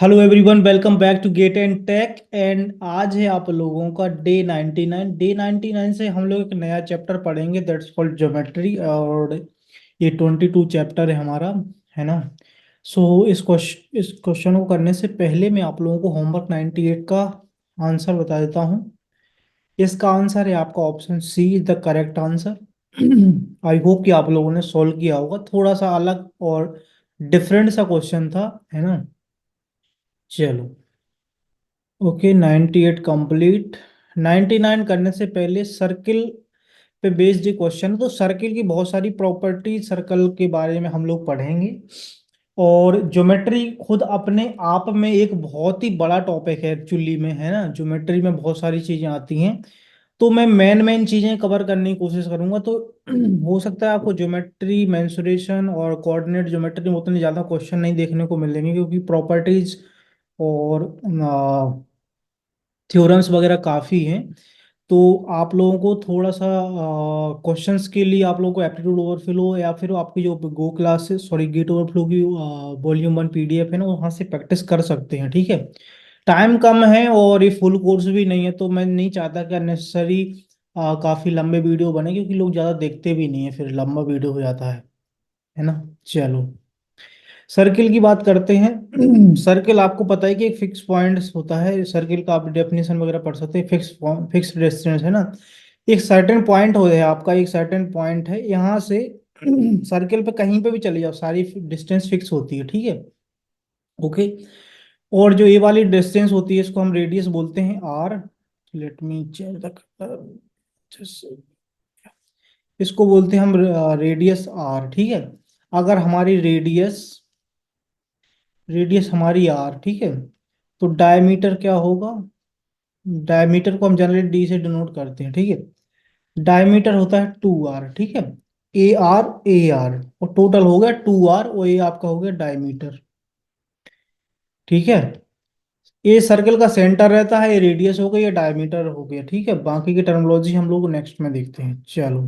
Hello everyone, welcome back to gate and tech. And आज है आप लोगों का डे 99 से हम लोग एक नया चैप्टर पढ़ेंगे, दैट्स कॉल्ड ज्योमेट्री। और ये 22 चैप्टर है हमारा, है ना। इस क्वेश्चन को करने से पहले मैं आप लोगों को होमवर्क 98 का आंसर बता देता हूँ। इसका आंसर है आपका option C is the correct answer. I hope कि आप लोगों ने सॉल्व किया होगा। थोड़ा सा अलग और डिफरेंट सा क्वेश्चन था, है ना। चलो, ओके, 98 कंप्लीट। 99 करने से पहले सर्किल पे बेस्ड क्वेश्चन, तो सर्किल की बहुत सारी प्रॉपर्टी सर्कल के बारे में हम लोग पढ़ेंगे। और ज्योमेट्री खुद अपने आप में एक बहुत ही बड़ा टॉपिक है एक्चुअली में, है ना। ज्योमेट्री में बहुत सारी चीजें आती हैं, तो मैं मेन मेन चीजें कवर करने की कोशिश करूंगा। तो हो सकता है आपको ज्योमेट्री, मेंसुरेशन और कोऑर्डिनेट ज्योमेट्री में उतने ज्यादा क्वेश्चन नहीं देखने को मिलेंगे, क्योंकि प्रॉपर्टीज और थ्योरम्स वगैरह काफ़ी हैं। तो आप लोगों को थोड़ा सा क्वेश्चंस के लिए आप लोगों को एप्टीट्यूड ओवरफ्लो या फिर आपकी जो गो क्लासेस, सॉरी, गेट ओवरफ्लो की वॉल्यूम 1 पीडीएफ है ना, वहाँ से प्रैक्टिस कर सकते हैं, ठीक है। टाइम कम है और ये फुल कोर्स भी नहीं है, तो मैं नहीं चाहता कि अननेसेसरी काफ़ी लंबे वीडियो बने, क्योंकि लोग ज़्यादा देखते भी नहीं है, फिर लंबा वीडियो हो जाता है ना। चलो, सर्किल की बात करते हैं। सर्किल आपको पता है कि एक फिक्स पॉइंट होता है। सर्किल का आप डेफिनेशन वगैरह पढ़ सकते हैं। फिक्स डिस्टेंस, है ना। एक सर्टेन पॉइंट हो है आपका, एक सर्टेन पॉइंट है यहाँ से। सर्किल पे कहीं पे भी चले जाओ, सारी डिस्टेंस फिक्स होती है, ठीक है। ओके। और जो ये वाली डिस्टेंस होती है, इसको हम रेडियस बोलते हैं R. Let me change the, इसको बोलते हैं हम रेडियस आर, ठीक है। अगर हमारी रेडियस रेडियस हमारी आर, ठीक है, तो डायमीटर क्या होगा। डायमीटर को हम जनरली डी से डिनोट करते हैं, ठीक है। डायमीटर होता है 2r, ठीक है। ए आर और टोटल हो गया 2r, और ये आपका हो गया डायमीटर, ठीक है। ये सर्कल का सेंटर रहता है, ये रेडियस हो गई, ये डायमीटर हो गया, ठीक है। बाकी की टर्मिनोलॉजी हम लोग नेक्स्ट में देखते हैं। चलो,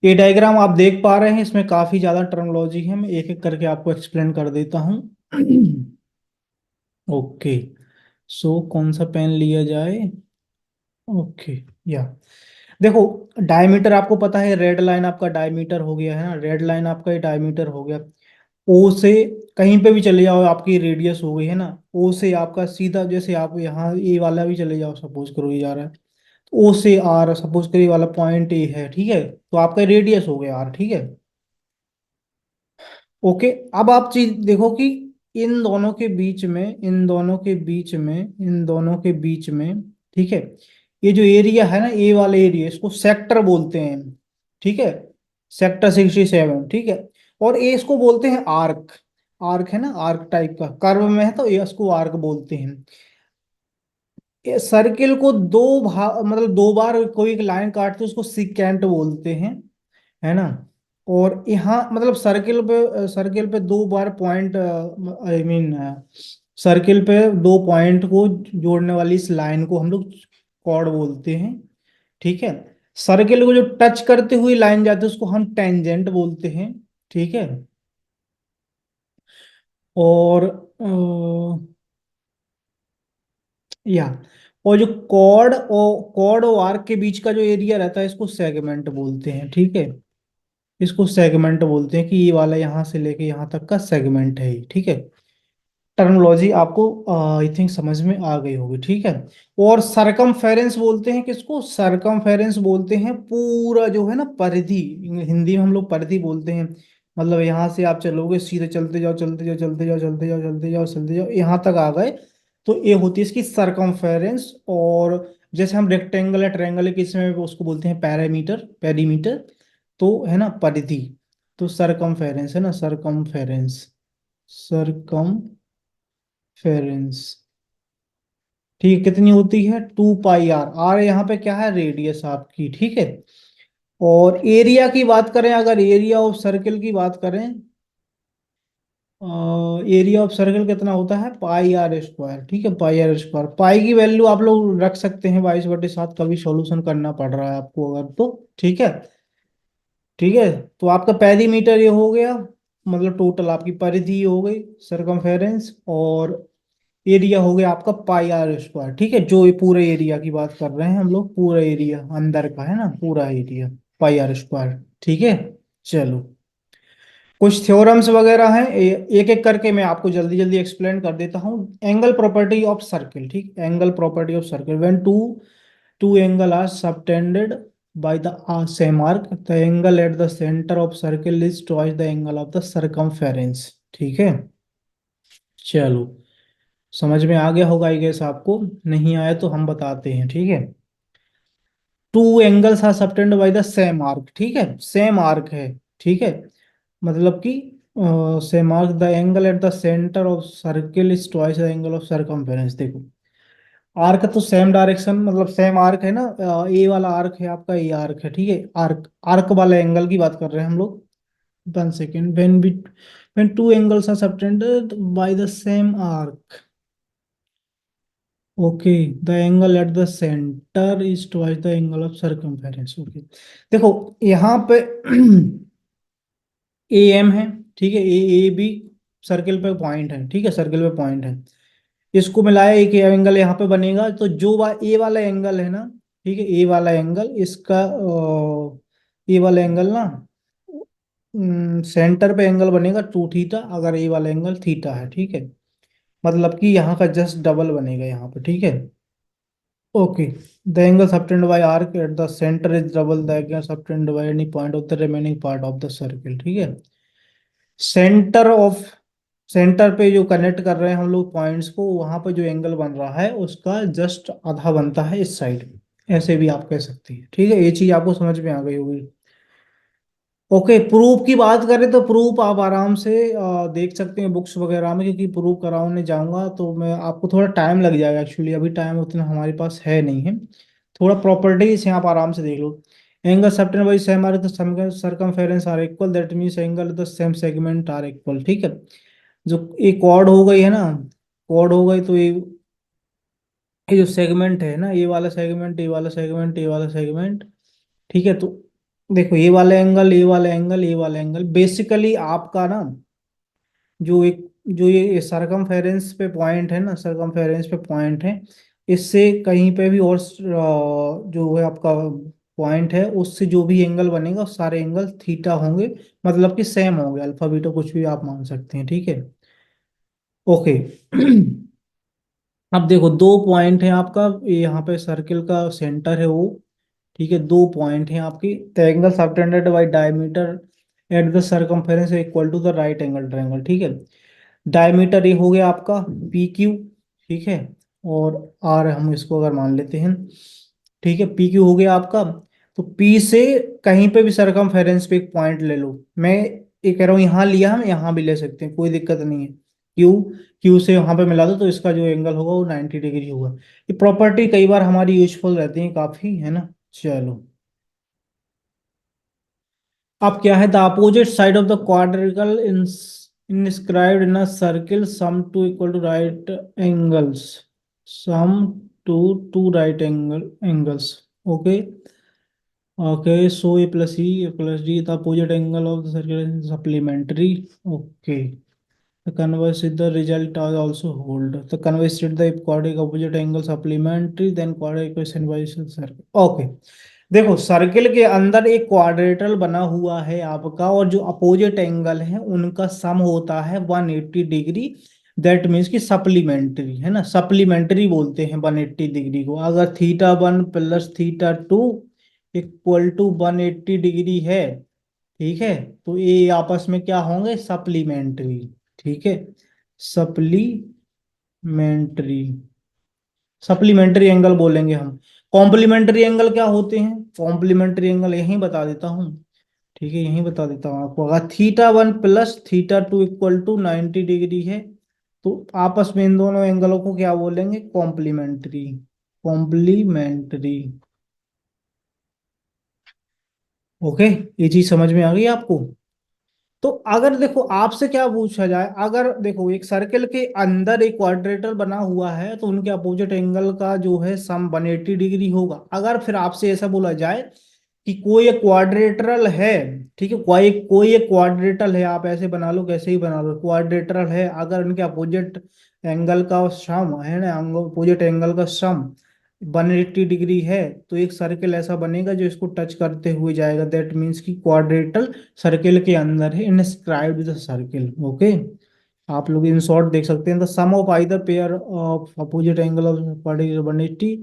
ये डायग्राम आप देख पा रहे हैं, इसमें काफी ज्यादा टर्मिनोलॉजी है, मैं एक एक करके आपको एक्सप्लेन कर देता हूँ। ओके, सो कौन सा पेन लिया जाए। ओके, या देखो, डायमीटर आपको पता है, रेड लाइन आपका डायमीटर हो गया, है ना। रेड लाइन आपका ये डायमीटर हो गया। ओ से कहीं पे भी चले जाओ, आपकी रेडियस हो गई, है ना। ओ से आपका सीधा, जैसे आप यहाँ ए वाला भी चले जाओ, सपोज करो ये जा रहा है, तो ओ से आर, सपोज करो ये वाला पॉइंट ए है, ठीक है, तो आपका रेडियस हो गया आर, ठीक है। ओके, अब आप चीज देखो कि इन दोनों के बीच में, इन दोनों के बीच में, ठीक है, ये जो एरिया है ना, ए वाला एरिया, इसको सेक्टर बोलते हैं, ठीक है। सेक्टर 67, ठीक है। और ए इसको बोलते हैं आर्क। आर्क है ना, आर्क टाइप का कर्व में है, तो ये इसको आर्क बोलते हैं। ये सर्किल को दो भाग, मतलब दो बार कोई एक लाइन काटते हैं, उसको सिकेंट बोलते हैं, है ना। और यहाँ मतलब सर्किल पे दो बार पॉइंट, आई मीन सर्किल पे दो पॉइंट को जोड़ने वाली इस लाइन को हम लोग कॉर्ड बोलते हैं, ठीक है। सर्किल को जो टच करते हुए लाइन जाती है, उसको हम टेंजेंट बोलते हैं, ठीक है। और या और जो कॉर्ड और आर्क के बीच का जो एरिया रहता है, इसको सेगमेंट बोलते हैं, ठीक है। इसको सेगमेंट बोलते हैं कि ये वाला यहाँ से लेके यहाँ तक का सेगमेंट है ये, ठीक है। टर्मिनोलॉजी आपको आई थिंक समझ में आ गई होगी, ठीक है। और सरकमफेरेंस बोलते हैं किसको, सरकमफेरेंस बोलते हैं पूरा जो है ना परिधि, हिंदी में हम लोग परिधि बोलते हैं। मतलब यहाँ से आप चलोगे सीधे, चलते जाओ चलते जाओ चलते जाओ चलते जाओ चलते जाओ चलते जाओ, यहाँ तक आ गए, तो ये होती है इसकी सरकमफेरेंस। और जैसे हम रेक्टेंगल या ट्रायंगल के इसमें उसको बोलते हैं पैरामीटर, पेरीमीटर, तो है ना परिधि। तो सरकमफेरेंस है ना, सरकमफेरेंस, सरकमफेरेंस, ठीक है, कितनी होती है 2 पाई आर। आर यहाँ पे क्या है, रेडियस आपकी, ठीक है। और एरिया की बात करें, अगर एरिया ऑफ सर्किल की बात करें, एरिया ऑफ सर्कल कितना होता है, पाई आर स्क्वायर, ठीक है। पाई आर स्क्वायर, पाई की वैल्यू आप लोग रख सकते हैं 22/7, कभी सॉल्यूशन करना पड़ रहा है आपको अगर तो, ठीक है। ठीक है, तो आपका पेरीमीटर ये हो गया, मतलब टोटल आपकी परिधि हो गई, सरकमफेरेंस। और एरिया हो गया आपका पाई आर स्क्वायर, ठीक है, जो ये पूरे एरिया की बात कर रहे हैं हम लोग, पूरा एरिया अंदर का है ना, पूरा एरिया पाई आर स्क्वायर, ठीक है। चलो, कुछ थ्योरम्स वगैरह हैं, एक एक करके मैं आपको जल्दी जल्दी एक्सप्लेन कर देता हूँ। एंगल प्रॉपर्टी ऑफ सर्किल, ठीक, angle property of circle, when two angle are subtended by the same arc, the angle at the center of circle is twice the angle of the circumference, ठीक है। चलो, समझ में आ गया होगा I guess आपको, नहीं आया तो हम बताते हैं, ठीक है। Two angles are subtend by the same arc, ठीक है, सेम आर्क है, ठीक है, मतलब कि same arc, the angle at the centre of circle is twice the angle of circumference. देखो, आर्क तो सेम डायरेक्शन, मतलब सेम आर्क है ना, ए वाला आर्क है आपका, ए आर्क है, ठीक है, आर्क आर्क वाले एंगल की बात कर रहे हैं हम लोग। One second, when two angles are subtended by the same arc, okay, the angle at the centre is twice the angle of circumference, okay. देखो, यहाँ पे ए एम है, ठीक है, ए बी सर्किल पे पॉइंट है, ठीक है, सर्किल पे पॉइंट है, इसको मिलाया एक एंगल यहाँ पे बनेगा, तो जो ए वाला एंगल है ना, ठीक है, ए वाला एंगल इसका, ए वाला एंगल ना, सेंटर पे एंगल बनेगा टू थीटा, अगर ए वाला एंगल थीटा है, ठीक है, मतलब कि यहाँ का जस्ट डबल बनेगा यहाँ पे, ठीक है। Okay, the angle subtend by arc at the centre is double the angle subtend by any point of the remaining part of the circle, ठीक है। सेंटर ऑफ, सेंटर पे जो कनेक्ट कर रहे हैं हम लोग पॉइंट्स को, वहां पे जो एंगल बन रहा है उसका जस्ट आधा बनता है इस साइड, ऐसे भी आप कह सकती है, ठीक है, ये चीज आपको समझ में आ गई होगी। ओके, प्रूफ की बात करें तो प्रूफ आप आराम से देख सकते हैं बुक्स वगैरह में, क्योंकि प्रूफ कराने जाऊंगा तो मैं आपको थोड़ा टाइम लग जाएगा, एक्चुअली अभी टाइम उतना हमारे पास है नहीं है। थोड़ा प्रॉपर्टीज हैं, आप आराम से देख लो। Angle subtend by same arc the circumference are equal, that means angle the same segment are equal, ठीक है। जो एक कॉर्ड हो गई है ना, कॉर्ड हो गई, तो ये जो सेगमेंट है ना, ये वाला सेगमेंट, ये वाला सेगमेंट, ये वाला सेगमेंट, ठीक है, तो देखो, ये वाला एंगल, ये वाला एंगल, ये वाला एंगल, बेसिकली आपका ना, जो एक, जो ये सरकमफेरेंस पे पॉइंट है ना, सरकमफेरेंस पे पॉइंट है, इससे कहीं पे भी और जो है आपका पॉइंट है, उससे जो भी एंगल बनेगा सारे एंगल थीटा होंगे, मतलब कि सेम होंगे, अल्फा बीटा कुछ भी आप मान सकते हैं, ठीक है। ओके। अब देखो, दो पॉइंट है आपका, ये यहाँ पे सर्किल का सेंटर है वो, ठीक है, दो पॉइंट हैं आपकी, the angle subtended by diameter at the circumference equal to the right angle triangle, ठीक है। डायमीटर ये हो गया आपका पी क्यू, ठीक है, और आर हम इसको अगर मान लेते हैं, ठीक है, पी क्यू हो गया आपका। तो पी से कहीं पे भी सरकमफेरेंस पे एक पॉइंट ले लो, मैं ये कह रहा हूँ यहाँ लिया, हम यहाँ भी ले सकते हैं, कोई दिक्कत नहीं है। क्यू, क्यू से वहां पे मिला दो तो इसका जो एंगल होगा वो 90 डिग्री होगा। ये प्रॉपर्टी कई बार हमारी यूजफुल रहती है काफी, है ना। चलो, अब क्या है, the opposite side of the quadrilateral inscribed in a circle sum to equal to right angles, sum to two right angles, okay. Okay, so a plus d, the opposite angle of the circle is supplementary, okay. The converse is the result is also hold. The converse is the quadratic opposite angle supplementary, then quadratic equation by circle, okay। देखो, circle के अंदर एक quadrilateral बना हुआ है आपका, और जो अपोजिट एंगल है उनका सम होता है 180 डिग्री, दैट मीन्स कि सप्लीमेंट्री है ना, सप्लीमेंट्री बोलते हैं 180 डिग्री को। अगर theta one plus theta two equal to 180 degree है, ठीक है, तो ये आपस में क्या होंगे, सप्लीमेंट्री, ठीक है, सप्लीमेंट्री, सप्लीमेंट्री एंगल बोलेंगे हम। कॉम्प्लीमेंट्री एंगल क्या होते हैं, कॉम्प्लीमेंट्री एंगल यहीं बता देता हूँ, ठीक है, यहीं बता देता हूँ आपको। अगर theta one plus theta two equal to 90 degree है, तो आपस में इन दोनों एंगलों को क्या बोलेंगे, कॉम्प्लीमेंट्री, कॉम्प्लीमेंट्री, ओके। ये चीज समझ में आ गई आपको। तो अगर देखो आपसे क्या पूछा जाए, अगर देखो एक सर्कल के अंदर एक क्वाड्रेटर बना हुआ है, तो उनके अपोजिट एंगल का जो है सम 180 डिग्री होगा। अगर फिर आपसे ऐसा बोला जाए कि कोई एक क्वाड्रेटरल है, ठीक है, कोई कोई एक क्वाड्रेटरल है, आप ऐसे बना लो, कैसे ही बना लो, क्वाड्रेटरल है, अगर उनके अपोजिट एंगल का सम है ना, अपोजिट एंगल का सम 180 डिग्री है, तो एक सर्किल ऐसा बनेगा जो इसको टच करते हुए जाएगा, दैट मीन्स कि क्वाड्रेटल सर्किल के अंदर है, इनस्क्राइब्ड द सर्किल। ओके, आप लोग इन शॉर्ट देख सकते हैं, the sum of either pair of opposite angle of particular 180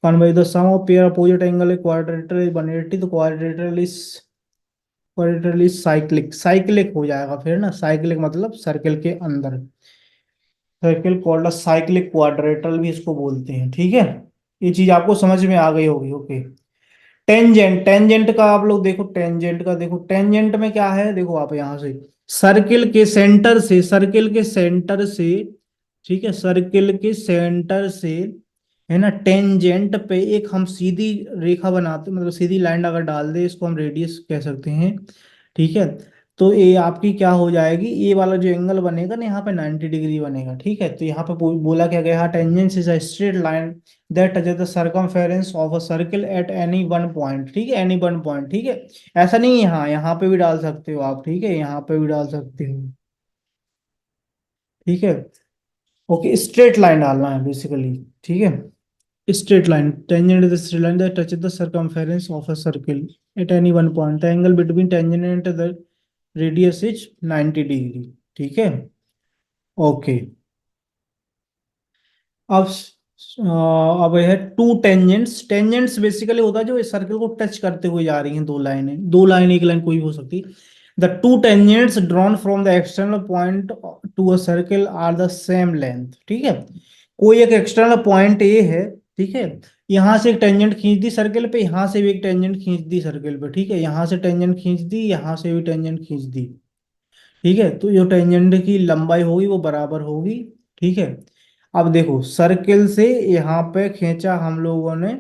convey the sum of pair opposite angle quadrilateral is 180, तो quadrilateral is साइक्लिक, साइक्लिक हो जाएगा फिर ना, साइक्लिक मतलब सर्किल के अंदर, circle called a cyclic quadrilateral भी इसको बोलते हैं, ठीक है। ये चीज आपको समझ में आ गई होगी। ओके, टेंजेंट, टेंजेंट का आप लोग देखो, टेंजेंट का देखो, टेंजेंट में क्या है, देखो आप यहां से सर्किल के सेंटर से, सर्किल के सेंटर से, ठीक है, सर्किल के सेंटर से है ना, टेंजेंट पे एक हम सीधी रेखा बनाते, मतलब सीधी लाइन अगर डाल दे, इसको हम रेडियस कह सकते हैं, ठीक है। तो ये आपकी क्या हो जाएगी, ये वाला जो एंगल बनेगा ना, यहाँ पे 90 डिग्री बनेगा, ठीक है। तो यहाँ पे बोला क्या गया, tangent is a straight line that touches the circumference of a circle at any one point, ठीक है, एनी वन पॉइंट, ठीक है। ऐसा नहीं है, यहाँ पे भी डाल सकते हो आप, ठीक है, यहाँ पे भी डाल सकते हो, ठीक है। ओके, स्ट्रेट लाइन डालना है बेसिकली, ठीक है। Straight line. Tangent is a straight line that touches the circumference of a circle at any one point. The angle between tangent and the radius is 90 degree, ठीक है। Okay, अब अब है to tangents. Tangents basically होता है जो इस circle को टच करते हुए जा रही हैं, दो लाइनें, दो लाइन, एक लाइन कोई भी हो सकती है। The two tangents drawn from the external point to a circle are the same length, ठीक है। कोई एक एक्सटर्नल पॉइंट ए है, ठीक है, यहाँ से एक टेंजेंट खींच दी सर्किल पे, यहाँ से भी एक टेंजेंट खींच दी सर्किल पे, ठीक है, यहाँ से टेंजेंट खींच दी, यहाँ से भी टेंजेंट खींच दी, ठीक है। तो जो टेंजेंट की लंबाई होगी वो बराबर होगी, ठीक है। अब देखो, सर्किल से यहाँ पे खींचा हम लोगों ने,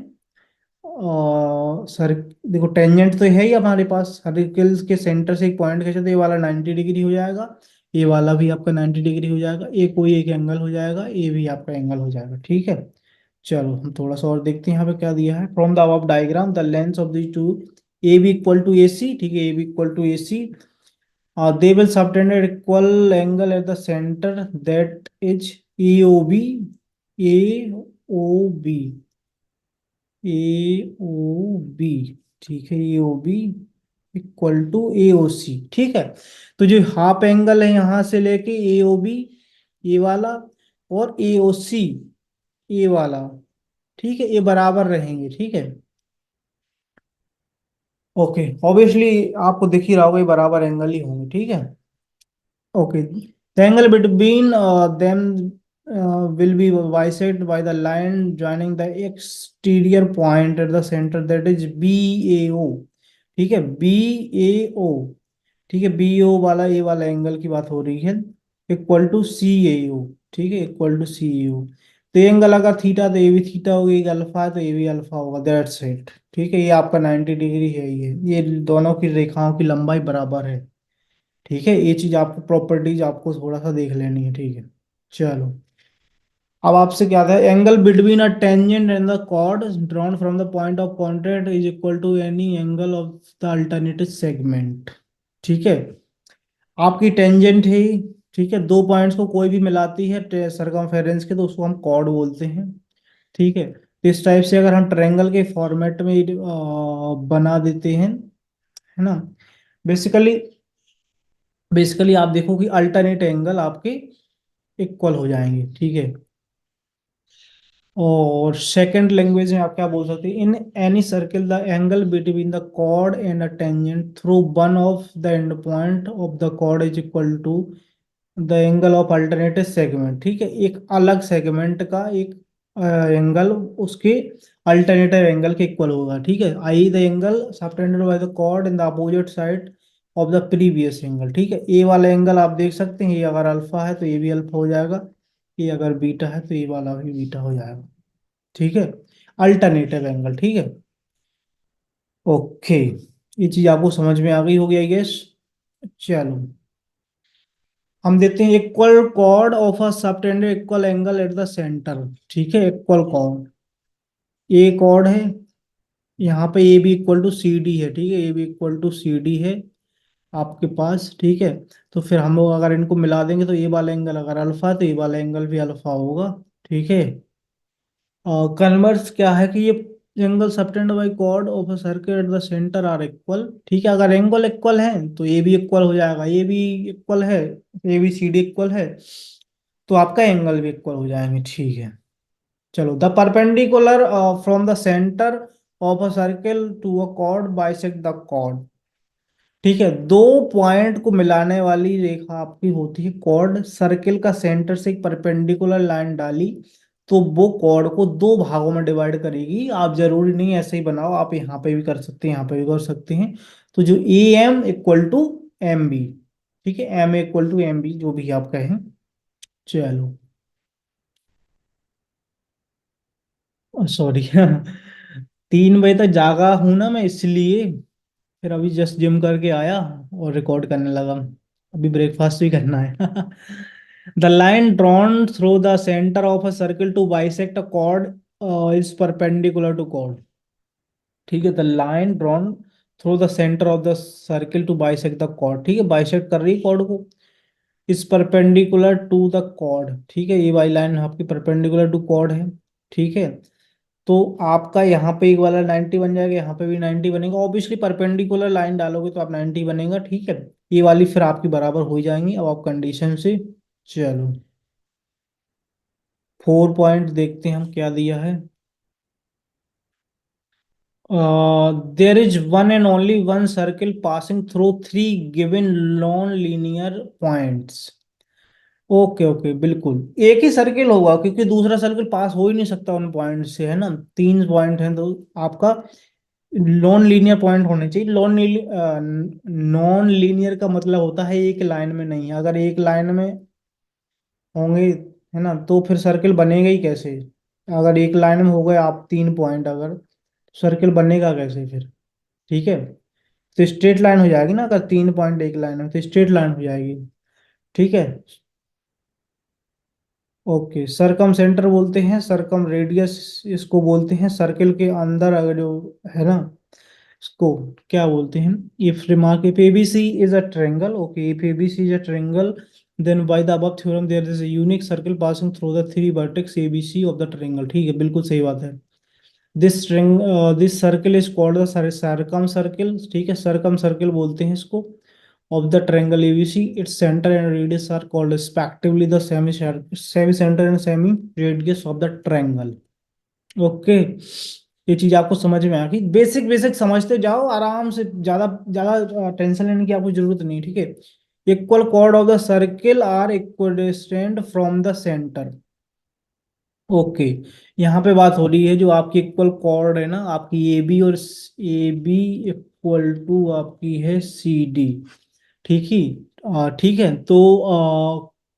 सर देखो, टेंजेंट तो है ही हमारे पास, सर्किल के सेंटर से एक पॉइंट खींचा, तो ये वाला 90 डिग्री हो जाएगा, ये वाला भी आपका 90 डिग्री हो जाएगा, ये कोई एक एंगल हो जाएगा, ये भी आपका एंगल हो जाएगा, ठीक है। चलो हम थोड़ा सा और देखते हैं, यहाँ पे क्या दिया है, from the above diagram the length of the two A B equal to A C, ठीक है, A B equal to A C, they will subtend an equal angle at the center, that is AOB, AOB, AOB, ठीक है, AOB equal to AOC, ठीक है। तो जो half angle है यहाँ से लेके AOB ये वाला, और AOC ये वाला, ठीक है, ये बराबर रहेंगे, ठीक है। ओके, ऑब्वियसली आपको दिख ही रहा होगा, ये बराबर एंगल ही होंगे, ठीक है। Okay. The angle between them will be bisected by the line joining the exterior point at the center, that is BAO, ठीक है, BAO, ठीक है, BAO वाला, ये वाला एंगल की बात हो रही है, इक्वल टू CAO, ठीक है, इक्वल टू CAO। तो ये एंगल अगर थीटा, तो ये भी थीटा होगा, ये अल्फा है तो ये भी अल्फा होगा, दैट्स इट, ठीक है। ये आपका 90 डिग्री है, ये दोनों की रेखाओं की लंबाई बराबर है, ठीक है। ये चीज आपको, प्रॉपर्टीज आपको थोड़ा सा देख लेनी है, ठीक है। चलो, अब आपसे क्या था, angle between a tangent and the chord drawn from the point of contact is equal to any angle of the alternative segment, ठीक है। आपकी टेंजेंट है, ठीक है, दो पॉइंट्स को कोई भी मिलाती है सरकमफेरेंस के, तो उसको हम कॉर्ड बोलते हैं, ठीक है। तो इस टाइप से अगर हम ट्रायंगल के फॉर्मेट में बना देते हैं, है ना, बेसिकली, बेसिकली आप देखो कि अल्टरनेट एंगल आपके इक्वल हो जाएंगे, ठीक है। और सेकंड लैंग्वेज में आप क्या बोल सकते हैं, in any circle the angle between the chord and a tangent through one of the end point of the chord is equal to the angle of alternative segment, ठीक है। एक अलग सेगमेंट का एक एंगल उसके अल्टरनेटिव एंगल के equal होगा, ठीक है। I the angle subtended by the chord in the opposite side of the previous angle, ठीक है। ए वाला एंगल आप देख सकते हैं, ये अगर अल्फा है तो ये भी अल्फा हो जाएगा, ये अगर बीटा है तो ये वाला भी बीटा हो जाएगा, ठीक है। अल्टरनेटिव एंगल, ठीक है। ओके, ये चीज आपको समझ में आ गई होगी आई गेस। चलो, हम देते हैं equal chord of a subtended equal angle at the centre, ठीक है, इक्वल कॉर्ड, ए कॉर्ड है, यहाँ पे A B equal to C D है, ठीक है, A B equal to C D है आपके पास, ठीक है। तो फिर हम लोग अगर इनको मिला देंगे तो ये वाला एंगल अगर अल्फा है तो ये वाला एंगल भी अल्फा होगा, ठीक है। कन्वर्स क्या है कि ये angle subtend by chord of a circle at the centre are equal, ठीक है। अगर एंगल इक्वल है तो ये भी इक्वल हो जाएगा, ये भी इक्वल है, A B C D equal है, तो आपका एंगल भी इक्वल हो जाएंगे, ठीक है। चलो, the perpendicular from the centre of a circle to a chord bisect the chord, ठीक है। दो पॉइंट को मिलाने वाली रेखा आपकी होती है कॉर्ड, सर्किल का सेंटर से एक परपेंडिकुलर लाइन डाली तो वो कॉर्ड को दो भागों में डिवाइड करेगी। आप जरूरी नहीं ऐसे ही बनाओ, आप यहाँ पे भी कर सकते हैं, यहाँ पे भी कर सकते हैं। तो जो A M equal to M B, ठीक है, M equal to M B, जो भी आप कहें। चलो, सॉरी 3 बजे तक जागा हूं ना मैं, इसलिए फिर अभी जस्ट जिम करके आया और रिकॉर्ड करने लगा। अभी ब्रेकफास्ट भी करना है the line drawn through the centre of a circle to bisect a chord is perpendicular to chord, ठीक है। The line drawn through the centre of the circle to bisect the chord, ठीक है, bisect कर रही है chord को, is perpendicular to the chord, ठीक है। ये वाली लाइन आपकी परपेंडिकुलर टू कॉर्ड है, ठीक है। तो आपका यहाँ पे एक वाला 90 बन जाएगा, यहाँ पे भी 90 बनेगा, ऑब्वियसली परपेंडिकुलर लाइन डालोगे तो आप 90 बनेगा, ठीक है। ये वाली फिर आपकी बराबर हो जाएंगी, अब आप कंडीशन से। चलो, 4 पॉइंट देखते हैं हम क्या दिया है। There is one and only one circle passing through three given non linear points, okay okay, बिल्कुल एक ही सर्किल होगा क्योंकि दूसरा सर्किल पास हो ही नहीं सकता उन पॉइंट से, है ना। 3 पॉइंट हैं तो आपका नॉन लीनियर पॉइंट होने चाहिए। नॉन लीनियर का मतलब होता है एक लाइन में नहीं, अगर एक लाइन में होंगे, है ना, तो फिर सर्किल बनेगा ही कैसे। अगर एक लाइन में हो गए आप 3 पॉइंट, अगर सर्किल बनेगा कैसे फिर, ठीक है। तो स्ट्रेट लाइन हो जाएगी ना, अगर 3 पॉइंट एक लाइन में तो स्ट्रेट लाइन हो जाएगी, ठीक है। ओके, सरकम सेंटर बोलते हैं, सरकम रेडियस इसको बोलते हैं, सर्किल के अंदर अगर जो है ना, इसको क्या बोलते हैं। If remark if ABC is a triangle, okay, if ABC is a triangle then by the above theorem there is a unique circle passing through the three vertex ABC of the triangle, ठीक है, बिल्कुल सही बात है। This circle is called the circumcircle, ठीक है, सरकम circle बोलते हैं इसको, of the triangle ABC. Its center and radius are called respectively the semi center and semi radius of the triangle. Okay, ये चीज आपको समझ में आ गई, बेसिक बेसिक समझते जाओ आराम से, ज्यादा ज्यादा टेंशन लेने की आपको जरूरत नहीं, ठीक है। Equal chord of the circle are equidistant from the centre, okay. यहाँ पे बात हो रही है जो आपकी इक्वल कॉर्ड है ना आपकी ए बी, और ए बी इक्वल टू आपकी है सी डी, ठीक ही, ठीक है। तो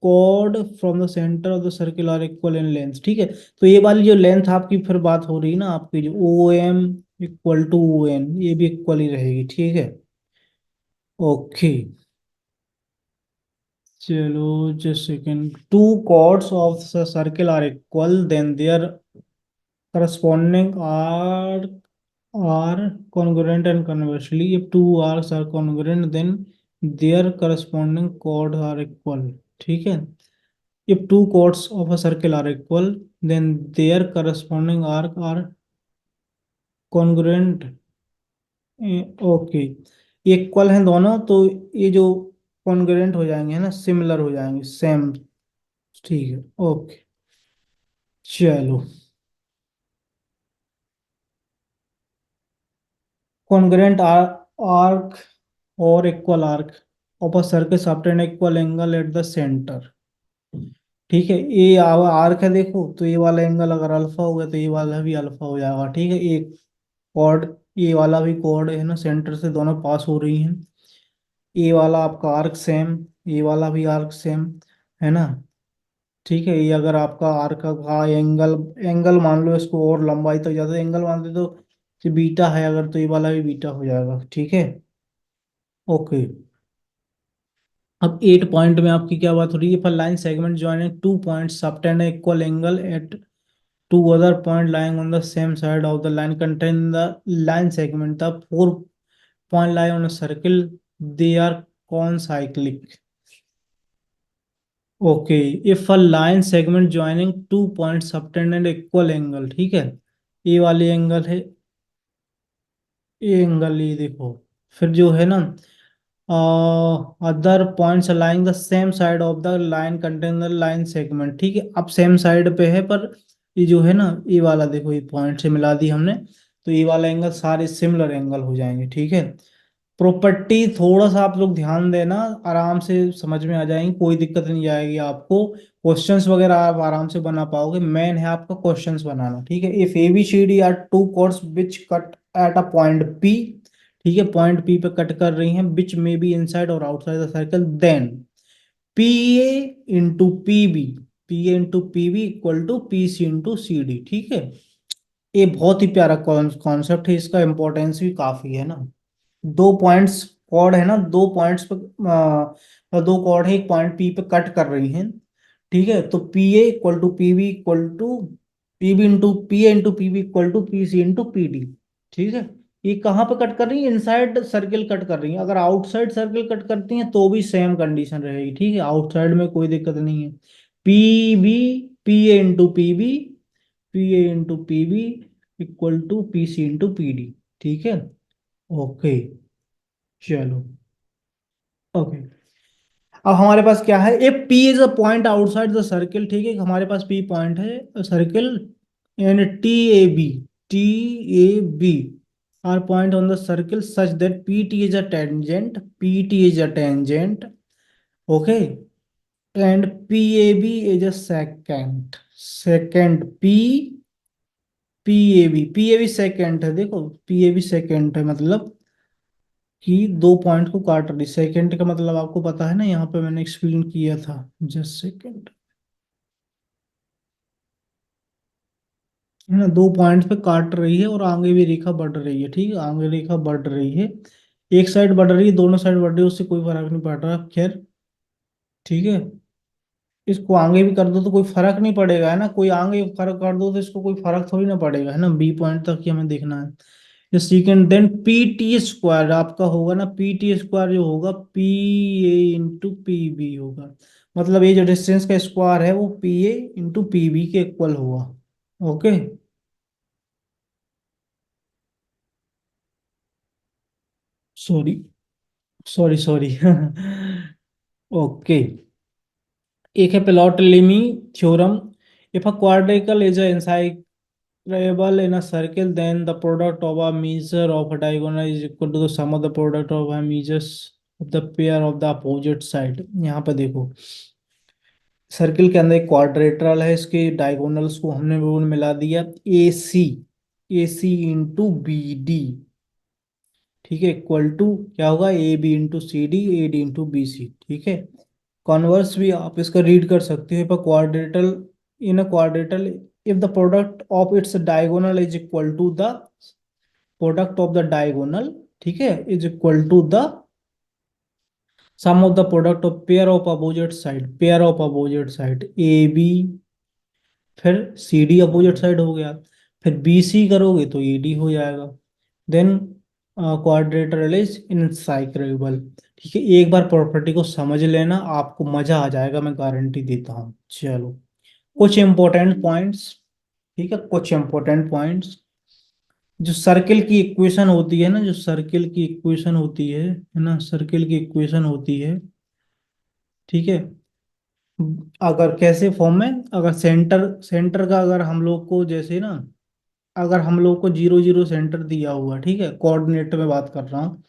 chord from the centre of the circle are equal in length, ठीक है। तो ये वाली जो लेंथ आपकी फिर बात हो रही है ना आपकी, जो O M equal to O N, ये भी इक्वल ही रहेगी, ठीक है। ओके, चलो just second, two chords of the circle are equal then their corresponding are congruent, and conversely if two arcs are congruent then their corresponding chords are equal, ठीक है। if two chords of a circle are equal then their corresponding arc are congruent, okay, equal हैं दोनों तो ये जो congruent हो जाएंगे, है ना, सिमिलर हो जाएंगे, सेम, ठीक है। ओके, चलो, congruent arc or equal arc of a circle subtend equal angle at the center, ठीक है। ये आर्क है देखो, तो ये वाला एंगल अगर अल्फा हो गया तो ये वाला भी अल्फा हो जाएगा, ठीक है। एक कॉर्ड, ये वाला भी कॉर्ड है ना, सेंटर से दोनों पास हो रही हैं, ये वाला आपका आर्क सेम, ये वाला भी आर्क सेम, है ना, ठीक है। ये अगर आपका आर्क का एंगल एंगल मान लो इसको, और लंबाई तक जाता है एंगल मानते तो बीटा है अगर, तो ये वाला भी बीटा हो जाएगा, ठीक है। ओके, अब 8 पॉइंट में आपकी क्या बात हो रही है, for line segment joining two points subtend equal angle at two other point lying on the same side of the line contain the line segment. The 4 point lie on a circle. They are concyclic. Okay, if a line segment joining 2 points subtend an equal angle, ठीक है, ये वाली angle है, ये angle ये देखो, फिर जो है ना other points aligning the same side of the line contain the line segment, ठीक है, अब सेम साइड पे है पर ये जो है ना ये वाला देखो, ये पॉइंट से मिला दी हमने, तो ये वाला एंगल सारे सिमिलर एंगल हो जाएंगे, ठीक है। प्रॉपर्टी थोड़ा सा आप लोग ध्यान देना, आराम से समझ में आ जाएंगी, कोई दिक्कत नहीं आएगी आपको। क्वेश्चंस वगैरह आप आराम से बना पाओगे, मेन है आपका क्वेश्चंस बनाना, ठीक है। If A B C D are two chords which cut at a point P, ठीक है, पॉइंट पी पे कट कर रही हैं, विच मे बी इनसाइड और outside the circle, then P A into P B, P A into P B equal to P C into C D, ठीक है। ये बहुत ही प्यारा कॉन्सेप्ट है, इसका इंपॉर्टेंस भी काफी है ना। दो पॉइंट्स कॉर्ड है ना, दो पॉइंट्स पे दो कॉर्ड है, एक पॉइंट पी पे कट कर रही हैं, ठीक है, तो P A equal to P B equal to P B into P A into P B equal to P C into P D, ठीक है। ये कहाँ पे कट कर रही है, इनसाइड सर्किल कट कर रही है, अगर आउटसाइड सर्किल कट करती हैं तो भी सेम कंडीशन रहेगी, ठीक है, आउटसाइड में कोई दिक्कत नहीं है। P B, P A into P B, P A into P B equal to P C into P D, ठीक है। ओके, चलो, ओके। अब हमारे पास क्या है, A P is a point outside the circle, ठीक है, हमारे पास पी पॉइंट है circle, and T A B are point on the circle such that P T is a tangent, P T is a tangent, okay, and P A B is a second, second P A B second है, देखो P A B second है, मतलब कि दो point को काट रही, second का मतलब आपको पता है ना, यहाँ पे मैंने एक्सप्लेन किया था, जस्ट सेकंड, है ना, दो पॉइंट पे काट रही है और आगे भी रेखा बढ़ रही है, ठीक है, आगे रेखा बढ़ रही है, एक साइड बढ़ रही है, दोनों साइड बढ़ रही है, उससे कोई फर्क नहीं पड़ रहा, खैर, ठीक है। इसको आगे भी कर दो तो कोई फर्क नहीं पड़ेगा, है ना, कोई आगे फर्क कर दो तो इसको कोई फर्क थोड़ी ना पड़ेगा, है ना, बी पॉइंट तक ही हमें देखना है। Second, then P T square आपका होगा ना, पी टी स्क्वायर जो होगा P A into P B होगा, मतलब ये जो डिस्टेंस का स्क्वायर है वो P A into P B के इक्वल होगा, ओके। Sorry, sorry okay. एक है Ptolemy theorem, if a quadrilateral is a inscribable in a circle, then the product of a measure of a diagonal is equal to the sum of the product of a measures of the pair of the opposite side। यहाँ पे देखो, circle के अंदर एक quadrilateral है, इसके diagonals को हमने वो मिला दिया, A C into B D, ठीक है, इक्वल टू क्या होगा, A B into C D, A D into B C, ठीक है। कॉन्वर्स भी आप इसका रीड कर सकते हो, पर quadrilateral, in a quadrilateral if the product of its diagonal is equal to the product of the diagonal, ठीक है, is equal to the sum of the product of pair of opposite side A B, फिर C D opposite side हो गया, फिर B C करोगे तो A D हो जाएगा, देन क्वाड्रेटरल इज इनसाइक्रेबल, ठीक है। एक बार प्रॉपर्टी को समझ लेना, आपको मजा आ जाएगा, मैं गारंटी देता हूँ। चलो, कुछ इंपॉर्टेंट पॉइंट्स, ठीक है, कुछ इंपॉर्टेंट पॉइंट्स, जो सर्किल की इक्वेशन होती है ना, जो सर्किल की इक्वेशन होती है ना, सर्किल की इक्वेशन होती है, ठीक है, अगर कैसे फॉर्म में, अगर सेंटर सेंटर का अगर हम लोग को जैसे ना, अगर हम लोग को जीरो जीरो सेंटर दिया हुआ, ठीक है, कोऑर्डिनेट में बात कर रहा हूँ,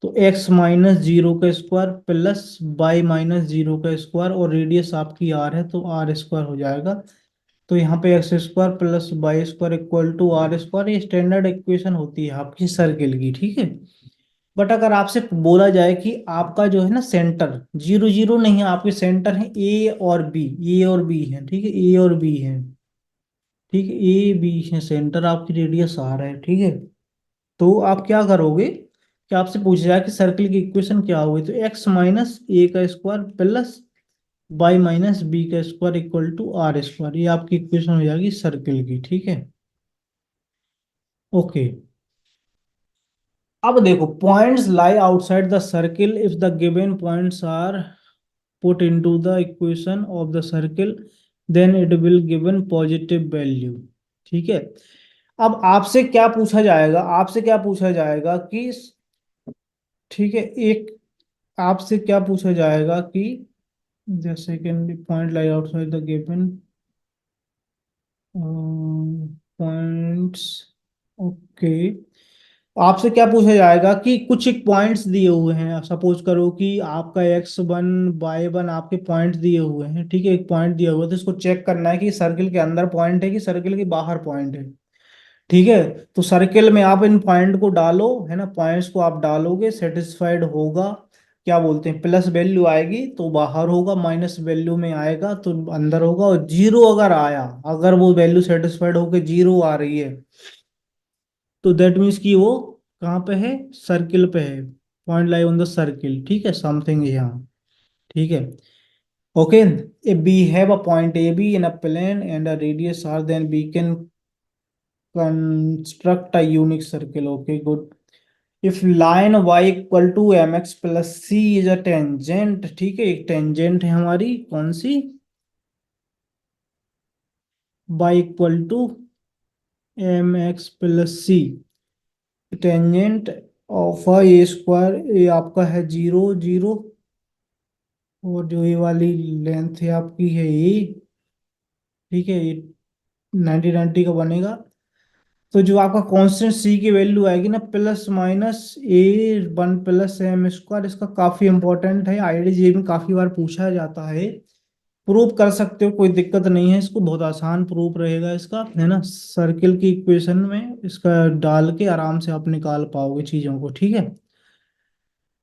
तो एक्स माइनस जीरो का square plus Y minus zero का स्क्वायर, और रेडियस आपकी आर है तो आर स्क्वायर हो जाएगा, तो यहाँ पे X square plus Y square equal to R square, ये स्टैंडर्ड इक्वेशन होती है आपकी सर्किल की, ठीक है। बट अगर आपसे बोला जाए कि आपका जो है ना सेंटर जीरो जीरो नहीं है, आपके सेंटर है ए और बी, ए और बी है, ठीक है, ए और बी है, ठीक है, ए बी है सेंटर, आपकी रेडियस आर है, ठीक है। तो आप क्या करोगे कि आपसे पूछा जाए कि सर्किल की इक्वेशन क्या होगी, तो एक्स माइनस ए का square plus Y minus B का square equal to R square, ये आपकी इक्वेशन हो जाएगी सर्किल की, ठीक है। ओके, अब देखो, points lie outside the circle if the given points are put into the equation of the circle then it will given positive value, ठीक है। अब आपसे क्या पूछा जाएगा, आपसे क्या पूछा जाएगा कि, ठीक है, एक आपसे क्या पूछा जाएगा कि the second point lie outside the given points, okay, आपसे क्या पूछा जाएगा कि कुछ एक पॉइंट्स दिए हुए हैं, सपोज करो कि आपका x1 y1 आपके पॉइंट दिए हुए हैं, ठीक है, एक पॉइंट दिया हुआ है, तो इसको चेक करना है कि सर्किल के अंदर पॉइंट है कि सर्किल के बाहर पॉइंट है, ठीक है। तो सर्किल में आप इन पॉइंट को डालो, है ना, पॉइंट्स को आप डालोगे, सेटिस्फाइड होगा, क्या बोलते हैं, प्लस वैल्यू आएगी तो बाहर होगा, माइनस वैल्यू में आएगा तो अंदर होगा, और जीरो अगर आया, अगर वो वैल्यू सेटिस्फाइड होकर जीरो आ रही है, तो दैट मीन्स कि वो कहाँ पे है, सर्किल पे है, point lie on the circle, ठीक है, समथिंग यहाँ, ठीक है। Okay, if we have a point AB in a plane and a radius r, then we can construct a unique circle. Okay, good. If line y equal to mx plus c is a tangent, ठीक है, एक tangent है हमारी, कौन सी, y equal to mx plus c, tangent of A square, ये आपका है zero zero, और जो ये वाली लेंथ है आपकी है ये, ठीक है, ये 90 का बनेगा। तो जो आपका कांस्टेंट सी की वैल्यू आएगी ना, प्लस माइनस ए वन प्लस एम स्क्वायर, इसका काफी इंपॉर्टेंट है, आईआईटी में काफी बार पूछा जाता है, प्रूव कर सकते हो, कोई दिक्कत नहीं है, इसको बहुत आसान प्रूफ रहेगा इसका, है ना, सर्किल की इक्वेशन में इसका डाल के आराम से आप निकाल पाओगे चीजों को, ठीक है।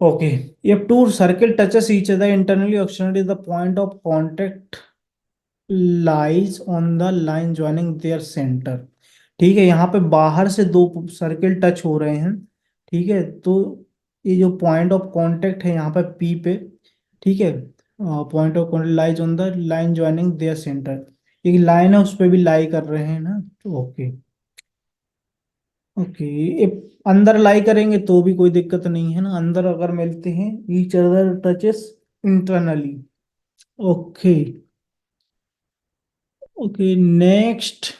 Okay, if two circle touches each other internally or externally, the point of contact lies on the line joining their center, ठीक है। यहाँ पे बाहर से दो सर्किल टच हो रहे हैं, ठीक है, तो ये जो पॉइंट ऑफ कांटेक्ट है यहाँ पे पी पे, ठीक है, point of contact lies on the line joining their centre, एक लाइन है उस पे भी लाई कर रहे हैं ना, तो ओके। ओके, ये अंदर लाई करेंगे तो भी कोई दिक्कत नहीं है ना, अंदर अगर मिलते हैं, each other touches internally. Okay, okay, next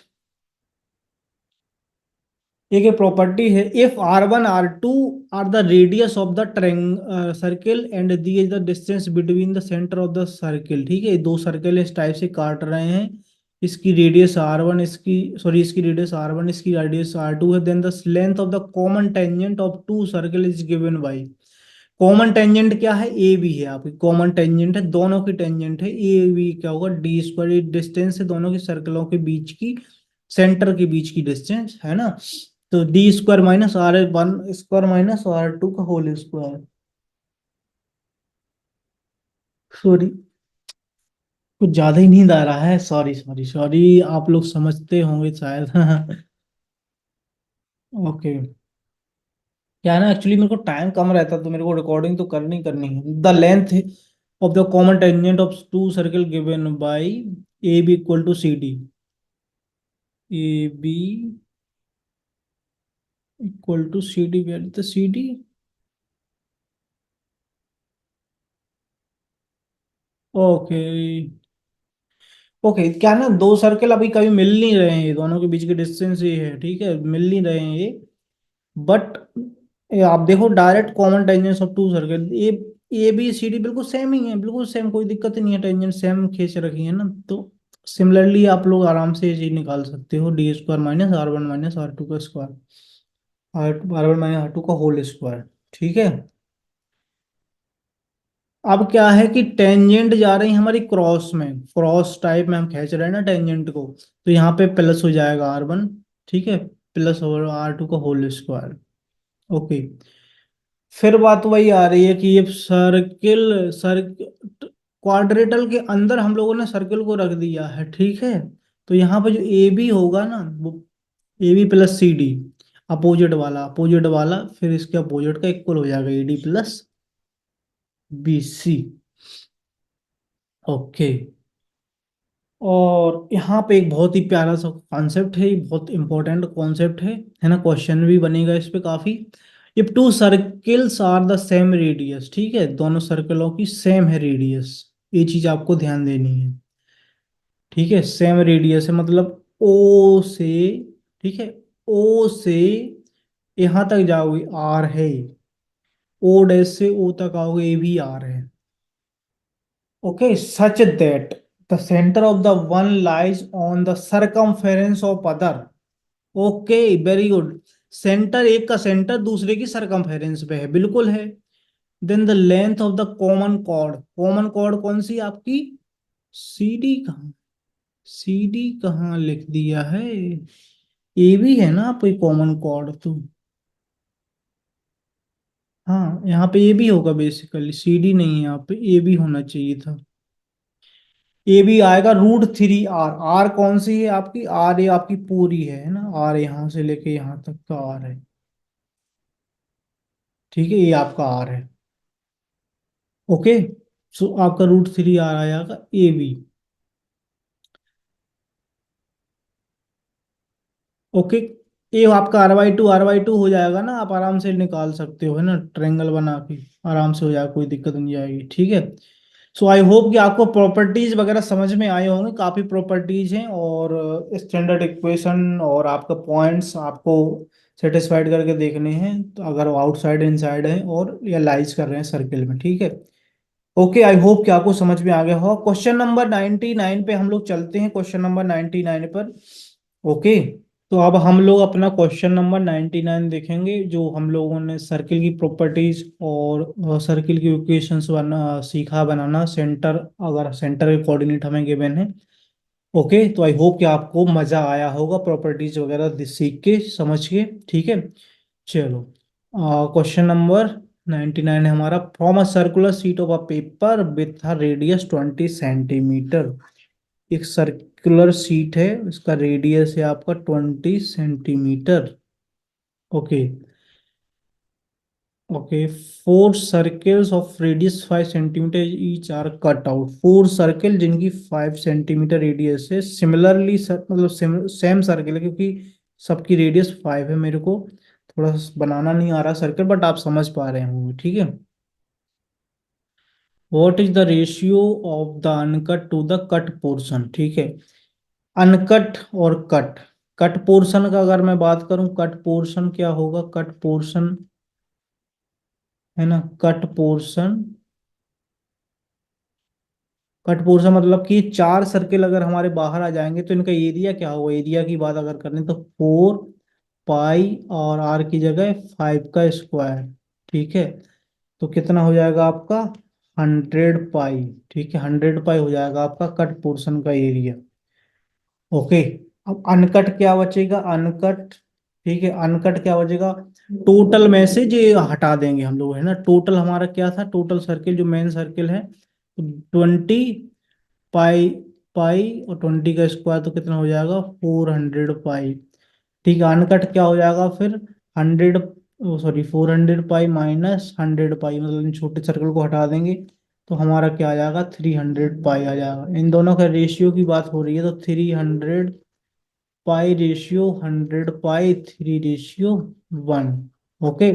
एक प्रॉपर्टी है, if R1 R2 are the radius of the triangle circle and D is the distance between the centre of the circle, ठीक है, दो सर्किल इस टाइप से काट रहे हैं, इसकी रेडियस R1, इसकी सॉरी इसकी रेडियस R1, इसकी रेडियस R2 है, then the length of the common tangent of two circle is given by, common tangent क्या है, ए बी है आपकी, कॉमन टेंजेंट है, दोनों की टेंजेंट है ए बी, क्या होगा, डी स्क्वायर, डिस्टेंस है दोनों के सर्कलों के बीच की, सेंटर के बीच की डिस्टेंस, है ना, तो D square minus R one square minus R two का होल स्क्वायर, सॉरी, कुछ ज्यादा ही नींद आ रहा है, सॉरी सॉरी सॉरी, आप लोग समझते होंगे शायद। ओके, क्या है ना, एक्चुअली मेरे को टाइम कम रहता तो मेरे को रिकॉर्डिंग तो करनी करनी है, the length of the common tangent of two circle given by A B equal to C D, A B equal to C D, where the C D, okay. Okay, क्या ना, दो सर्कल अभी कभी मिल नहीं रहे हैं, ये दोनों के बीच की डिस्टेंस ये है, ठीक है, मिल नहीं रहे हैं ये, बट आप देखो direct common tangents of two circle, A B C D बिल्कुल सेम ही है, बिल्कुल सेम, कोई दिक्कत नहीं है, टेंजेंट सेम खींच रखी है ना, तो सिमिलरली आप लोग आराम से ये चीज निकाल सकते हो, D square minus R1 minus R2 का स्क्वायर, R1 माइनस R2 का होल स्क्वायर, ठीक है। अब क्या है कि टेंजेंट जा रही है हमारी क्रॉस में, क्रॉस टाइप में हम खींच रहे हैं ना टेंजेंट को, तो यहाँ पे प्लस हो जाएगा R1, ठीक है, प्लस और R2 का होल स्क्वायर, ओके। फिर बात वही आ रही है कि ये सर्किल सर क्वाड्रेटल के अंदर हम लोगों ने सर्किल को रख दिया है, ठीक है, तो यहाँ पे जो ए बी होगा ना, वो A B plus C D, opposite वाला फिर इसके अपोजिट का इक्वल हो जाएगा A D plus B C, okay. और यहाँ पे एक बहुत ही प्यारा सा कॉन्सेप्ट है, ये बहुत इंपॉर्टेंट कॉन्सेप्ट है ना, क्वेश्चन भी बनेगा इस पे काफी। If two circles are the same radius, ठीक है, दोनों सर्कलों की सेम है रेडियस, ये चीज आपको ध्यान देनी है। ठीक है, सेम रेडियस है मतलब ओ से, ठीक है, ओ से यहाँ तक जाओगे आर है, ओ डैश से ओ तक आओगे ये भी आर है। Okay, such that the centre of the one lies on the circumference of other. Okay, very good. Centre, एक का सेंटर दूसरे की सरकमफेरेंस पे है, बिल्कुल है। Then the length of the common chord, common chord कौन सी आपकी, सी डी कहाँ, सी डी कहाँ लिख दिया है, ए भी है ना आपकी कॉमन कॉर्ड तो। हाँ, यहाँ पे ए भी होगा बेसिकली, सी डी नहीं है, यहाँ पे ए भी होना चाहिए था। ए भी आएगा √3 आर, आर कौन सी है आपकी, आर ये आपकी पूरी है ना, आर यहाँ से लेके यहाँ तक का आर है। ठीक है, ये आपका आर है। ओके, सो आपका √3 आर आएगा ए बी। ओके, ये आपका R/2 हो जाएगा ना, आप आराम से निकाल सकते हो है ना, ट्रायंगल बना के आराम से हो जाएगा, कोई दिक्कत नहीं आएगी। ठीक है, सो आई होप कि आपको प्रॉपर्टीज वगैरह समझ में आए होंगे, काफी प्रॉपर्टीज हैं और स्टैंडर्ड इक्वेशन और आपका पॉइंट्स आपको सेटिस्फाइड करके देखने हैं, तो अगर आउटसाइड इनसाइड है और या लाइज कर रहे हैं सर्किल में। ठीक है, ओके, आई होप कि आपको समझ में आ गया हो। क्वेश्चन नंबर 99 पे हम लोग चलते हैं, क्वेश्चन नंबर 99 पर। ओके, तो अब हम लोग अपना क्वेश्चन नंबर 99 देखेंगे, जो हम लोगों ने सर्किल की प्रॉपर्टीज और सर्किल की इक्वेशंस बना सीखा बनाना, सेंटर, अगर सेंटर के कोऑर्डिनेट हमें गिवन है। ओके, तो आई होप कि आपको मजा आया होगा प्रॉपर्टीज वगैरह सीख के समझ के। ठीक है, चलो, क्वेश्चन नंबर 99 है हमारा, from a circular sheet of a paper with a radius 20 centimetre. एक सर्कुलर शीट है, इसका रेडियस है आपका 20 centimetre. Okay, okay, four circles of radius 5 centimetre each are cut out, four circle जिनकी 5 सेंटीमीटर रेडियस है, similarly मतलब same circle है, क्योंकि सबकी रेडियस 5 है। मेरे को थोड़ा बनाना नहीं आ रहा सर्कल, बट आप समझ पा रहे होंगे। ठीक है, what is the ratio of the uncut to the cut portion. ठीक है, अनकट और कट, कट पोर्शन का अगर मैं बात करूं, कट पोर्शन क्या होगा, कट पोर्शन है ना, कट पोर्शन, कट पोर्शन मतलब कि चार सर्किल अगर हमारे बाहर आ जाएंगे तो इनका एरिया क्या होगा, एरिया की बात अगर करें तो 4 पाई और आर की जगह 5 का स्क्वायर। ठीक है, तो कितना हो जाएगा आपका, 100 पाई। ठीक है, 100 पाई हो जाएगा आपका कट पोर्शन का एरिया। ओके, अब अनकट क्या बचेगा, अनकट, ठीक है, अनकट क्या बचेगा, टोटल में से जो ये हटा देंगे हम लोग है ना, टोटल हमारा क्या था, टोटल सर्किल जो मेन सर्किल है 20 पाई, पाई और 20 का स्क्वायर तो कितना हो जाएगा, 400 पाई। ठीक है, अनकट क्या हो जाएगा फिर, 100, सॉरी 400 पाई माइनस 100 पाई, मतलब इन छोटे सर्कल को हटा देंगे तो हमारा क्या आ जाएगा, 300 पाई आ जाएगा। इन दोनों का रेशियो की बात हो रही है तो 300 pi ratio 100 pi, 3:1। Okay,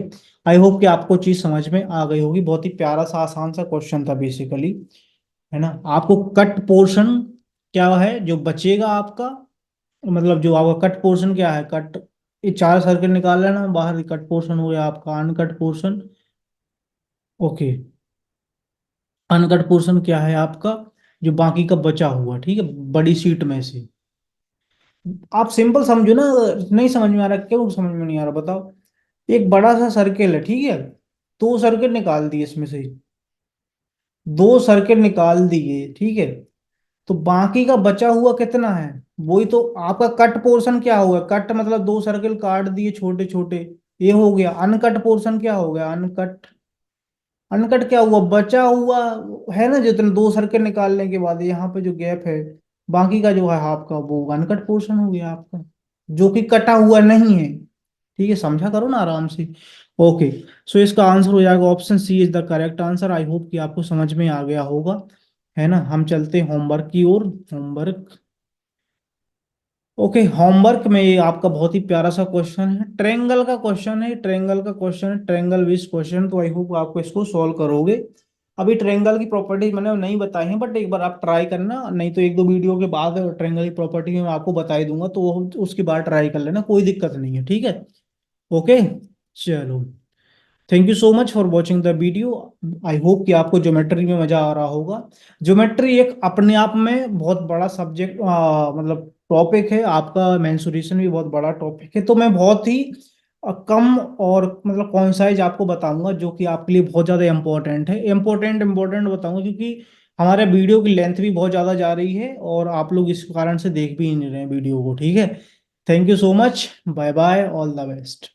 I hope कि आपको चीज समझ में आ गई होगी, बहुत ही प्यारा सा आसान सा क्वेश्चन था बेसिकली, है ना। आपको कट पोर्शन क्या है जो बचेगा आपका, मतलब जो आपका कट पोर्शन क्या है, कट, ये चार सर्कल निकाल लेना बाहर, कट पोर्शन हो गया आपका, uncut portion. Okay, uncut portion क्या है आपका, जो बाकी का बचा हुआ, ठीक है, बड़ी शीट में से। आप सिंपल समझो ना, नहीं समझ में आ रहा, क्यों समझ में नहीं आ रहा बताओ। एक बड़ा सा सर्कल है, ठीक है, दो सर्कल निकाल दिए इसमें से, दो सर्कल निकाल दिए, ठीक है, तो बाकी का बचा हुआ कितना है, वही तो आपका कट पोर्शन क्या होगा, कट मतलब दो सर्कल काट दिए छोटे छोटे, ये हो गया। अनकट पोर्शन क्या हो गया, अनकट, अनकट क्या हुआ, बचा हुआ है ना, जितने दो सर्कल निकालने के बाद यहाँ पे जो गैप है, बाकी का जो है आपका वो अनकट पोर्शन हो गया आपका, जो कि कटा हुआ नहीं है। ठीक है, समझा करो ना आराम से। ओके, सो इसका आंसर हो जाएगा option C is the correct answer. I hope कि आपको समझ में आ गया होगा, है ना। हम चलते हैं होमवर्क की ओर। Homework, okay. होमवर्क में ये आपका बहुत ही प्यारा सा क्वेश्चन है, ट्रेंगल का क्वेश्चन है, ट्रेंगल का क्वेश्चन है, ट्रेंगल विज क्वेश्चन। तो आई होप आपको इसको सॉल्व करोगे। अभी ट्रेंगल की प्रॉपर्टी मैंने नहीं बताई है, बट एक बार आप ट्राई करना, नहीं तो एक दो वीडियो के बाद ट्रेंगल की प्रॉपर्टी मैं आपको बता ही दूंगा, तो उसके बाद ट्राई कर लेना, कोई दिक्कत नहीं है, ठीक है। ओके, चलो। Thank you so much for watching the video. I hope कि आपको ज्योमेट्री में मजा आ रहा होगा। ज्योमेट्री एक अपने आप में बहुत बड़ा सब्जेक्ट, मतलब टॉपिक है। आपका मेंसुरेशन भी बहुत बड़ा टॉपिक है, तो मैं बहुत ही कम और मतलब कॉन्साइज आपको बताऊंगा, जो कि आपके लिए बहुत ज़्यादा इंपॉर्टेंट है। इंपॉर्टेंट इंपॉर्टेंट बताऊंगा, क्योंकि हमारे वीडियो की लेंथ भी बहुत ज़्यादा जा रही है और आप लोग इस कारण से देख भी नहीं रहे हैं वीडियो को, ठीक है। Thank you so much, bye bye, all the best.